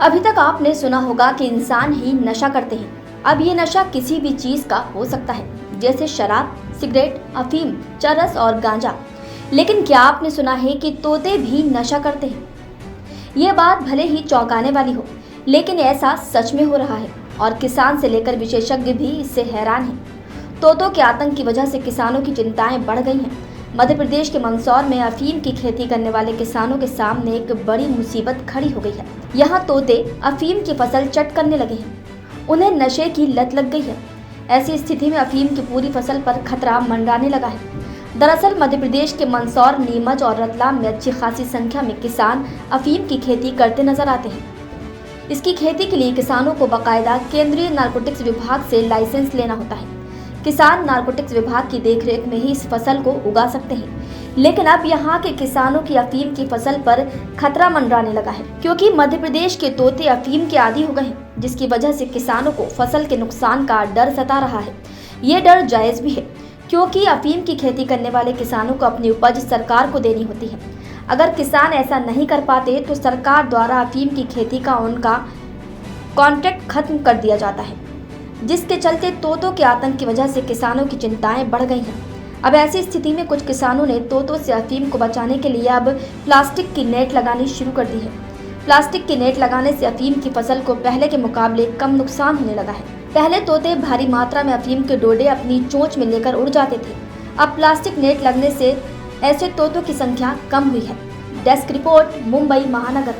अभी तक आपने सुना होगा कि इंसान ही नशा करते हैं। अब ये नशा किसी भी चीज का हो सकता है, जैसे शराब, सिगरेट, अफीम, चरस और गांजा। लेकिन क्या आपने सुना है कि तोते भी नशा करते हैं? ये बात भले ही चौंकाने वाली हो, लेकिन ऐसा सच में हो रहा है और किसान से लेकर विशेषज्ञ भी इससे हैरान हैं। तोतों के आतंक की वजह से किसानों की चिंताएं बढ़ गई हैं। मध्य प्रदेश के मंदसौर में अफीम की खेती करने वाले किसानों के सामने एक बड़ी मुसीबत खड़ी हो गई है। यहाँ तोते अफीम की फसल चट करने लगे हैं। उन्हें नशे की लत लग गई है। ऐसी स्थिति में अफीम की पूरी फसल पर खतरा मंडराने लगा है। दरअसल मध्य प्रदेश के मंदसौर, नीमच और रतलाम में अच्छी खासी संख्या में किसान अफीम की खेती करते नजर आते हैं। इसकी खेती के लिए किसानों को बाकायदा केंद्रीय नारकोटिक्स विभाग से लाइसेंस लेना होता है। किसान नारकोटिक्स विभाग की देखरेख में ही इस फसल को उगा सकते हैं। लेकिन अब यहाँ के किसानों की अफीम की फसल पर खतरा मंडराने लगा है, क्योंकि मध्य प्रदेश के तोते अफीम के आदी हो गए हैं, जिसकी वजह से किसानों को फसल के नुकसान का डर सता रहा है। ये डर जायज भी है, क्योंकि अफीम की खेती करने वाले किसानों को अपनी उपज सरकार को देनी होती है। अगर किसान ऐसा नहीं कर पाते तो सरकार द्वारा अफीम की खेती का उनका कॉन्ट्रैक्ट खत्म कर दिया जाता है, जिसके चलते तोतों के आतंक की वजह से किसानों की चिंताएं बढ़ गई हैं। अब ऐसी स्थिति में कुछ किसानों ने तोतों से अफीम को बचाने के लिए अब प्लास्टिक की नेट लगानी शुरू कर दी है। प्लास्टिक की नेट लगाने से अफीम की फसल को पहले के मुकाबले कम नुकसान होने लगा है। पहले तोते भारी मात्रा में अफीम के डोडे अपनी चोंच में लेकर उड़ जाते थे। अब प्लास्टिक नेट लगने से ऐसे तोतों की संख्या कम हुई है। डेस्क रिपोर्ट, मुंबई महानगर।